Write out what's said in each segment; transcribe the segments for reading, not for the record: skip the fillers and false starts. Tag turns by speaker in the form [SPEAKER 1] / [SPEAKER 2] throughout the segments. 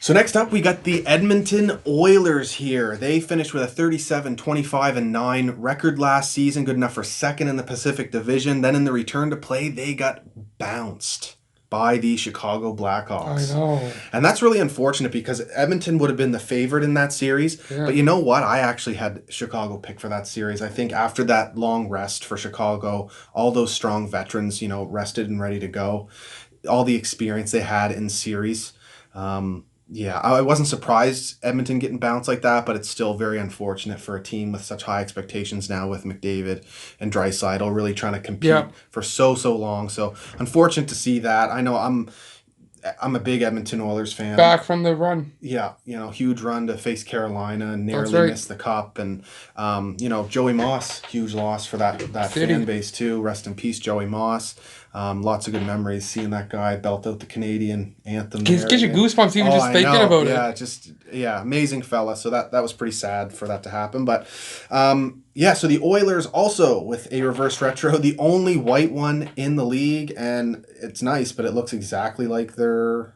[SPEAKER 1] So next up, we got the Edmonton Oilers here. They finished with a 37-25-9 record last season, good enough for second in the Pacific Division. Then in the return to play, they got bounced by the Chicago Blackhawks.
[SPEAKER 2] I know.
[SPEAKER 1] And that's really unfortunate because Edmonton would have been the favorite in that series.
[SPEAKER 2] Yeah.
[SPEAKER 1] But you know what? I actually had Chicago pick for that series. I think after that long rest for Chicago, all those strong veterans, rested and ready to go, all the experience they had in series. Yeah, I wasn't surprised Edmonton getting bounced like that, but it's still very unfortunate for a team with such high expectations now with McDavid and Draisaitl really trying to compete for so long. So unfortunate to see that. I know I'm a big Edmonton Oilers fan.
[SPEAKER 2] Back from the run.
[SPEAKER 1] Yeah, huge run to face Carolina and nearly missed the cup. And, Joey Moss, huge loss for that fan base too. Rest in peace, Joey Moss. Lots of good memories seeing that guy belt out the Canadian anthem.
[SPEAKER 2] Gives you goosebumps even just thinking about
[SPEAKER 1] it. Yeah, amazing fella. So that was pretty sad for that to happen. But so the Oilers also with a reverse retro, the only white one in the league, and it's nice, but it looks exactly like their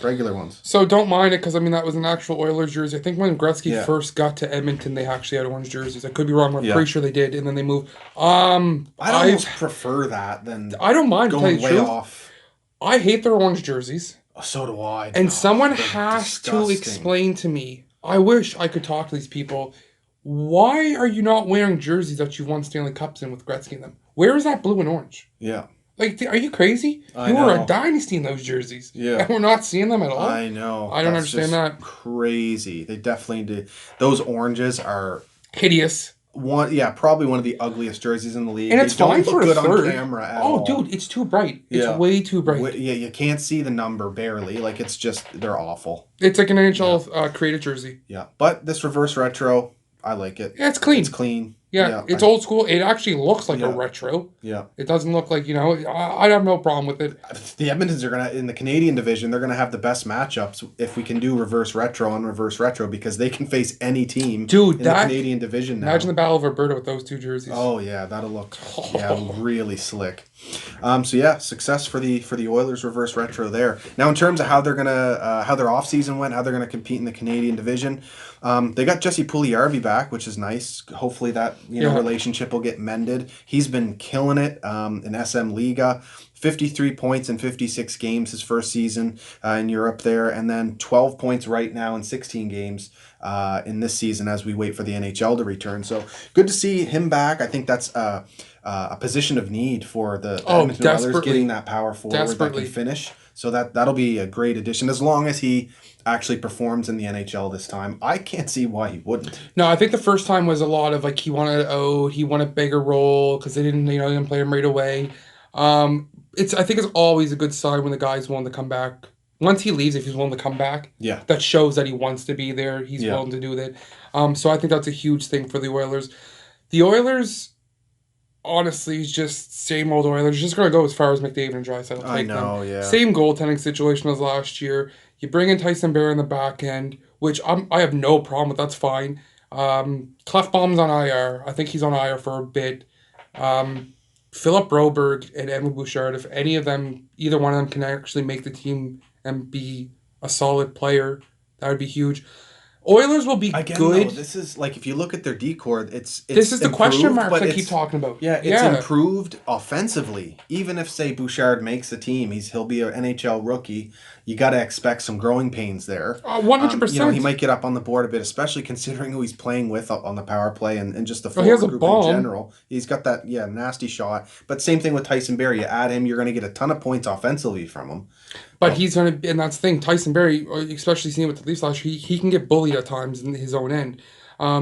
[SPEAKER 1] regular ones.
[SPEAKER 2] So don't mind it because, that was an actual Oilers jersey. I think when Gretzky first got to Edmonton, they actually had orange jerseys. I could be wrong, but I'm pretty sure they did, and then they moved.
[SPEAKER 1] I'd almost prefer that than
[SPEAKER 2] I don't mind
[SPEAKER 1] going way off.
[SPEAKER 2] I hate their orange jerseys.
[SPEAKER 1] So do I.
[SPEAKER 2] And someone has to explain to me. I wish I could talk to these people. Why are you not wearing jerseys that you won Stanley Cups in with Gretzky in them? Where is that blue and orange?
[SPEAKER 1] Yeah.
[SPEAKER 2] Like, are you crazy? You were a dynasty in those jerseys.
[SPEAKER 1] Yeah.
[SPEAKER 2] And we're not seeing them at all.
[SPEAKER 1] I know.
[SPEAKER 2] I don't understand that.
[SPEAKER 1] Crazy. They definitely did. Those oranges are
[SPEAKER 2] hideous.
[SPEAKER 1] Probably one of the ugliest jerseys in the league.
[SPEAKER 2] And it's fine for
[SPEAKER 1] good
[SPEAKER 2] a third.
[SPEAKER 1] on camera at all.
[SPEAKER 2] Dude, it's too bright. It's way too bright.
[SPEAKER 1] You can't see the number barely. Like, it's just, they're awful.
[SPEAKER 2] It's like an NHL created jersey.
[SPEAKER 1] Yeah. But this reverse retro, I like it.
[SPEAKER 2] Yeah, it's clean.
[SPEAKER 1] It's clean.
[SPEAKER 2] Yeah, it's old school. It actually looks like a retro.
[SPEAKER 1] Yeah.
[SPEAKER 2] It doesn't look like, I have no problem with it.
[SPEAKER 1] The Edmontons are in the Canadian division, they're going to have the best matchups if we can do reverse retro on reverse retro because they can face any team in the Canadian division now.
[SPEAKER 2] Imagine the Battle of Alberta with those two jerseys.
[SPEAKER 1] Oh, yeah, that'll look really slick. Success for the Oilers reverse retro there. Now, in terms of how they're going to, how their offseason went, how they're going to compete in the Canadian division, they got Jesse Puljujarvi back, which is nice. Hopefully that relationship will get mended. He's been killing it in SM Liga. 53 points in 56 games his first season in Europe there, and then 12 points right now in 16 games in this season as we wait for the NHL to return. So good to see him back. I think that's a position of need for the Edmonton Oilers, getting that power forward that can finish. So that'll be a great addition as long as he actually performs in the NHL this time. I can't see why he wouldn't.
[SPEAKER 2] No, I think the first time was a lot of he wanted a bigger role because they didn't play him right away. I think it's always a good sign when the guy's willing to come back. Once he leaves, if he's willing to come back, that shows that he wants to be there. He's willing to do that. So I think that's a huge thing for the Oilers. The Oilers, honestly, is just same old Oilers. Just going to go as far as McDavid and Draisaitl.
[SPEAKER 1] I know, yeah.
[SPEAKER 2] Same goaltending situation as last year. You bring in Tyson Barrie in the back end, which I have no problem with. That's fine. Clefbaum's on IR. I think he's on IR for a bit. Philip Broberg and Edmund Bouchard, if either one of them can actually make the team and be a solid player, that would be huge. Oilers will be good.
[SPEAKER 1] No, this is if you look at their decor, it's
[SPEAKER 2] this is the question marks I keep talking about.
[SPEAKER 1] Yeah, it's improved offensively. Even if say Bouchard makes the team, he'll be an NHL rookie. You got to expect some growing pains there.
[SPEAKER 2] 100%.
[SPEAKER 1] He might get up on the board a bit, especially considering who he's playing with on the power play and just the forward group in general. He's got that nasty shot. But same thing with Tyson Barrie. You add him, you're going to get a ton of points offensively from him.
[SPEAKER 2] But he's going to, and that's the thing, Tyson Barrie, especially seeing with the Leafs last year, he can get bullied at times in his own end. I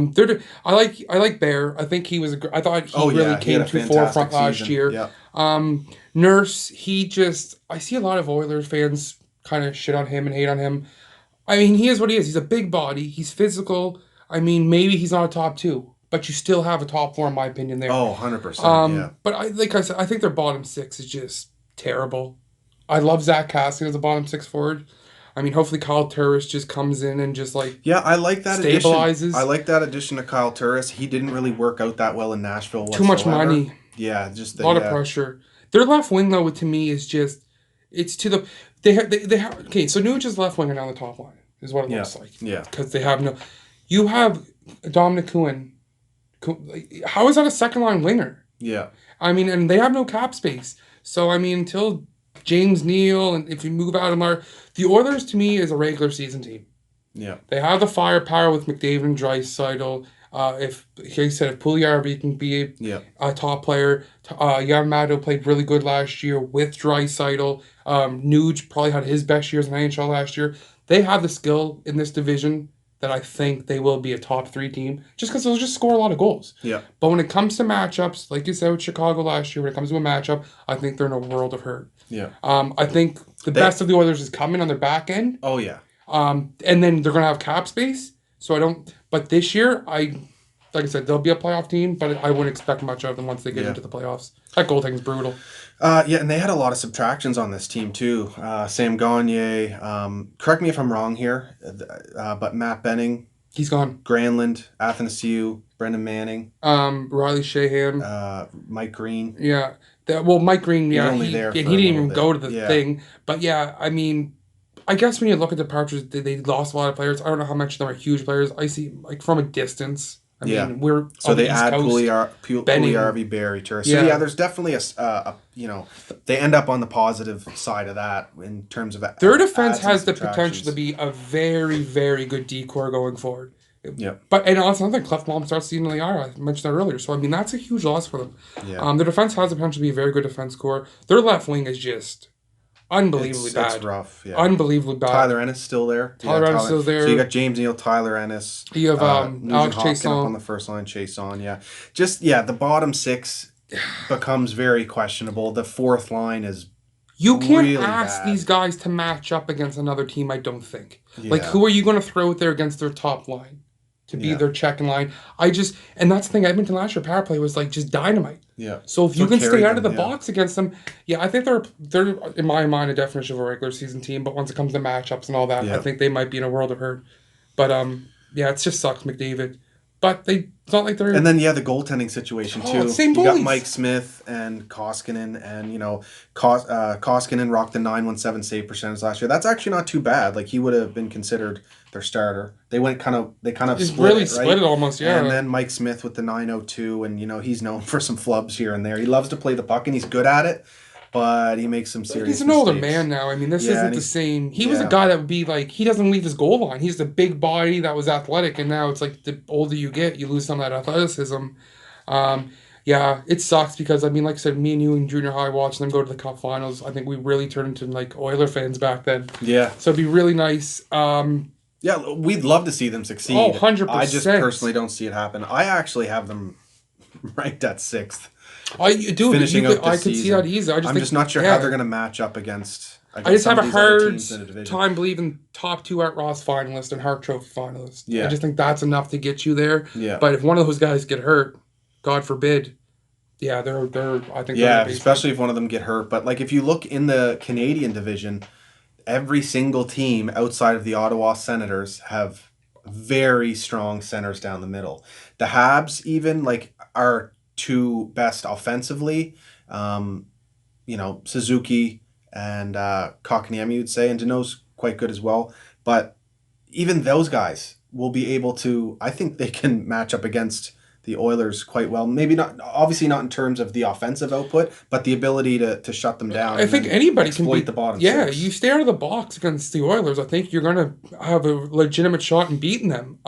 [SPEAKER 2] like Bear. I think I thought he really came to forefront last year.
[SPEAKER 1] Yeah.
[SPEAKER 2] Nurse, I see a lot of Oilers fans kind of shit on him and hate on him. I mean, he is what he is. He's a big body. He's physical. I mean, maybe he's not a top 2, but you still have a top 4 in my opinion there.
[SPEAKER 1] Oh, 100%. Yeah.
[SPEAKER 2] But like I said, I think their bottom 6 is just terrible. I love Zach Cassidy as a bottom 6 forward. I mean, hopefully Kyle Turris just comes in and just
[SPEAKER 1] I like that
[SPEAKER 2] stabilizes.
[SPEAKER 1] Addition. I like that addition to Kyle Turris. He didn't really work out that well in Nashville whatsoever.
[SPEAKER 2] Too much money.
[SPEAKER 1] Yeah, just
[SPEAKER 2] a lot of pressure. Their left wing though, to me, is just it's to the they have okay. So Nugent's left winger down the top line. is what it looks like.
[SPEAKER 1] Yeah.
[SPEAKER 2] Because they have no... You have Dominic Kuhn. How is that a second-line winger?
[SPEAKER 1] Yeah.
[SPEAKER 2] I mean, and they have no cap space. So, I mean, until James Neal, and if you move out of Mark... The Oilers, to me, is a regular season team.
[SPEAKER 1] Yeah.
[SPEAKER 2] They have the firepower with McDavid and Draisaitl. If, like I said, if Puljujarvi can be a top player, Yamamoto played really good last year with Draisaitl. Nuge probably had his best years in the NHL last year. They have the skill in this division that I think they will be a top 3 team just because they'll just score a lot of goals.
[SPEAKER 1] Yeah.
[SPEAKER 2] But when it comes to matchups, like you said with Chicago last year, when it comes to a matchup, I think they're in a world of hurt.
[SPEAKER 1] Yeah.
[SPEAKER 2] I think the best of the Oilers is coming on their back end.
[SPEAKER 1] Oh, yeah.
[SPEAKER 2] And then they're going to have cap space. So I don't... But this year, like I said, they'll be a playoff team, but I wouldn't expect much of them once they get into the playoffs. That goaltending's brutal.
[SPEAKER 1] Yeah, and they had a lot of subtractions on this team, too. Sam Gagner, correct me if I'm wrong here, but Matt Benning.
[SPEAKER 2] He's gone.
[SPEAKER 1] Granlund, Athanasiou, Brendan Manning.
[SPEAKER 2] Riley Shahan.
[SPEAKER 1] Mike Green.
[SPEAKER 2] Yeah. Mike Green,
[SPEAKER 1] he didn't
[SPEAKER 2] even go to the thing. But yeah, I mean... I guess when you look at the departures, they lost a lot of players. I don't know how much of them are huge players. I see, like, from a distance. I mean, we're
[SPEAKER 1] so
[SPEAKER 2] on
[SPEAKER 1] they
[SPEAKER 2] the East
[SPEAKER 1] add
[SPEAKER 2] Coast.
[SPEAKER 1] Puljujarvi, Barry, Turris. So there's definitely they end up on the positive side of that in terms of
[SPEAKER 2] their defense has the potential to be a very, very good decor going forward.
[SPEAKER 1] Yeah.
[SPEAKER 2] And also, another Clef Malm starts seeing the IR. I mentioned that earlier. So I mean, that's a huge loss for them.
[SPEAKER 1] Yeah.
[SPEAKER 2] Their defense has the potential to be a very good defense core. Their left wing is just unbelievably bad.
[SPEAKER 1] It's rough, yeah.
[SPEAKER 2] Unbelievably bad.
[SPEAKER 1] Tyler Ennis still there.
[SPEAKER 2] Tyler Ennis still there.
[SPEAKER 1] So you got James Neal, Tyler Ennis.
[SPEAKER 2] You have Alex
[SPEAKER 1] Chiasson up on the first line, Chiasson, yeah. Just, the bottom 6 becomes very questionable. The fourth line is
[SPEAKER 2] You can't
[SPEAKER 1] really
[SPEAKER 2] ask
[SPEAKER 1] bad.
[SPEAKER 2] these guys to match up against another team, I don't think.
[SPEAKER 1] Yeah.
[SPEAKER 2] Like, who are you going to throw out there against their top line to be their checking line? And that's the thing, Edmonton last year, power play was like just dynamite.
[SPEAKER 1] Yeah.
[SPEAKER 2] So if you can stay out of the box against them, I think they're in my mind a definition of a regular season team. But once it comes to matchups and all that, I think they might be in a world of hurt. But it just sucks, McDavid. But it's not like they're...
[SPEAKER 1] And then, the goaltending situation, too.
[SPEAKER 2] Same
[SPEAKER 1] you
[SPEAKER 2] goalies.
[SPEAKER 1] got Mike Smith and Koskinen, and, Koskinen rocked the 917 save percentage last year. That's actually not too bad. Like, he would have been considered their starter. They kind of split
[SPEAKER 2] it almost, yeah.
[SPEAKER 1] And then Mike Smith with the 902, and, he's known for some flubs here and there. He loves to play the puck, and he's good at it. But he makes some serious
[SPEAKER 2] He's an older
[SPEAKER 1] mistakes.
[SPEAKER 2] man now. I mean, this isn't the same. He was a guy that would be like, he doesn't leave his goal line. He's the big body that was athletic, and now it's like the older you get, you lose some of that athleticism. It sucks because, I mean, like I said, me and you in junior high watching them go to the Cup finals, I think we really turned into like Oiler fans back then.
[SPEAKER 1] Yeah.
[SPEAKER 2] So it'd be really nice.
[SPEAKER 1] We'd love to see them succeed.
[SPEAKER 2] Oh, 100%.
[SPEAKER 1] I just personally don't see it happen. I actually have them ranked at 6th.
[SPEAKER 2] I could see that easy.
[SPEAKER 1] I'm just not sure how they're going to match up against
[SPEAKER 2] I just have a hard
[SPEAKER 1] time
[SPEAKER 2] time believing top 2 Art Ross finalist and Hart Trophy finalist.
[SPEAKER 1] Yeah.
[SPEAKER 2] I just think that's enough to get you there.
[SPEAKER 1] Yeah.
[SPEAKER 2] But if one of those guys get hurt, God forbid, they're I think
[SPEAKER 1] especially if one of them get hurt. But like if you look in the Canadian division, every single team outside of the Ottawa Senators have very strong centers down the middle. The Habs even are 2 best offensively. Suzuki and Kotkaniemi, you'd say, and Danault's quite good as well. But even those guys will be able to, I think they can match up against the Oilers quite well. Maybe not, obviously not in terms of the offensive output, but the ability to shut them down.
[SPEAKER 2] I think anybody can
[SPEAKER 1] exploit the bottom
[SPEAKER 2] Yeah,
[SPEAKER 1] 6.
[SPEAKER 2] you stay out of the box against the Oilers, I think you're going to have a legitimate shot in beating them.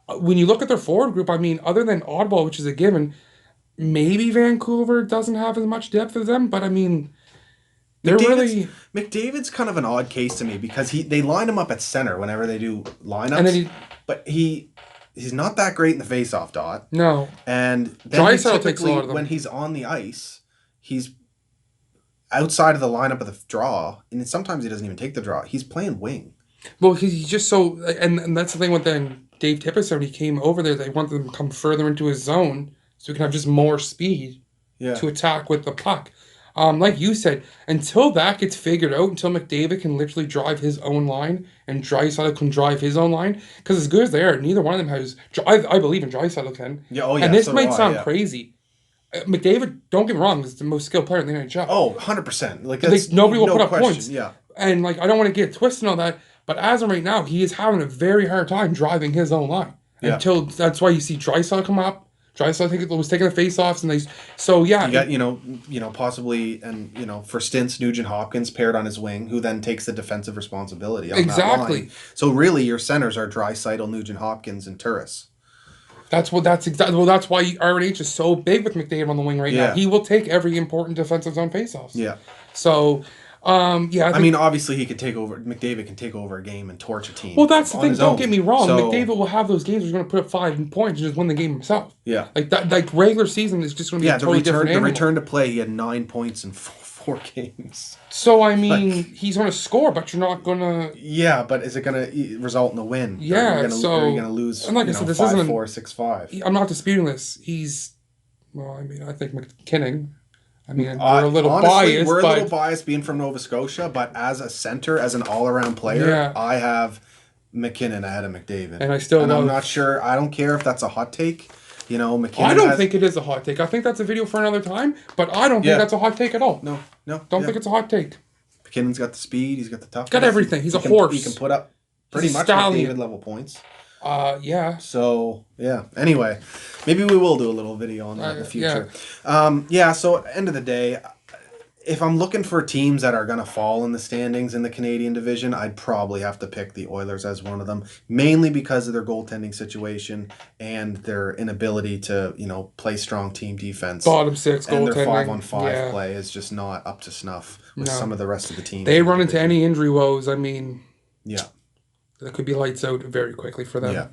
[SPEAKER 2] When you look at their forward group, I mean, other than Ottawa, which is a given, maybe Vancouver doesn't have as much depth as them, but I mean,
[SPEAKER 1] McDavid's kind of an odd case to me because they line him up at center whenever they do lineups,
[SPEAKER 2] and then
[SPEAKER 1] but he's not that great in the face-off dot.
[SPEAKER 2] No.
[SPEAKER 1] And then
[SPEAKER 2] Draisaitl takes a lot of them.
[SPEAKER 1] When he's on the ice, he's outside of the lineup of the draw, and sometimes he doesn't even take the draw. He's playing wing.
[SPEAKER 2] Well, he's just so, and that's the thing with then Dave Tippett said when he came over there, they wanted him to come further into his zone so he can have just more speed to attack with the puck. Like you said, until that gets figured out, until McDavid can literally drive his own line and Draisaitl can drive his own line, because as good as they are, neither one of them has. I believe in Draisaitl can.
[SPEAKER 1] Yeah, oh yeah.
[SPEAKER 2] And this might sound crazy. McDavid, don't get me wrong, is the most skilled player in the NHL.
[SPEAKER 1] Oh, 100%.
[SPEAKER 2] Nobody will put up
[SPEAKER 1] question.
[SPEAKER 2] points.
[SPEAKER 1] Yeah.
[SPEAKER 2] And I don't want to get twisted and all that, But as of right now, he is having a very hard time driving his own line.
[SPEAKER 1] Yeah.
[SPEAKER 2] Until that's why you see Draisaitl come up. Draisaitl, I think, was taking the face-offs, and they. So yeah,
[SPEAKER 1] you got possibly, and for stints, Nugent-Hopkins paired on his wing, who then takes the defensive responsibility on that line. So really, your centers are Draisaitl, Nugent-Hopkins, and Turris.
[SPEAKER 2] That's why RNH is so big with McDavid on the wing right now. He will take every important defensive zone faceoffs.
[SPEAKER 1] Yeah.
[SPEAKER 2] So, I
[SPEAKER 1] mean, obviously he could take over. McDavid can take over a game and torch a team.
[SPEAKER 2] Well, that's the thing. Don't get me wrong.
[SPEAKER 1] So,
[SPEAKER 2] McDavid will have those games where he's going to put up 5 points and just win the game himself.
[SPEAKER 1] Yeah.
[SPEAKER 2] Like that. Like regular season is just going to be a totally different animal.
[SPEAKER 1] The return to play, he had 9 points in 4 games.
[SPEAKER 2] So I mean, he's going to score, but you're not going to.
[SPEAKER 1] Yeah, but is it going to result in a win?
[SPEAKER 2] Yeah.
[SPEAKER 1] Are you going to lose?
[SPEAKER 2] And like I said, this
[SPEAKER 1] 5-4,
[SPEAKER 2] isn't
[SPEAKER 1] 6-5.
[SPEAKER 2] I'm not disputing this. I think McKinnon. I mean, we're a little biased.
[SPEAKER 1] We're a little biased being from Nova Scotia, but as a center, as an all-around player, I have McKinnon ahead of McDavid.
[SPEAKER 2] And
[SPEAKER 1] I'm not sure. I don't care if that's a hot take. McKinnon.
[SPEAKER 2] I don't think it is a hot take. I think that's a video for another time, but I don't think that's a hot take at all.
[SPEAKER 1] No.
[SPEAKER 2] Don't think it's a hot take.
[SPEAKER 1] McKinnon's got the speed. He's got the toughness.
[SPEAKER 2] Got everything. He's a horse.
[SPEAKER 1] He can put up pretty much McDavid level points.
[SPEAKER 2] Yeah.
[SPEAKER 1] So, yeah. Anyway, maybe we will do a little video on that in the future. So end of the day, if I'm looking for teams that are going to fall in the standings in the Canadian division, I'd probably have to pick the Oilers as one of them, mainly because of their goaltending situation and their inability to, play strong team defense.
[SPEAKER 2] Bottom 6 goaltending.
[SPEAKER 1] And their 5-on-5 play is just not up to snuff with some of the rest of the teams.
[SPEAKER 2] They run into any injury woes, I mean...
[SPEAKER 1] Yeah.
[SPEAKER 2] That could be lights out very quickly for them.
[SPEAKER 1] Yeah.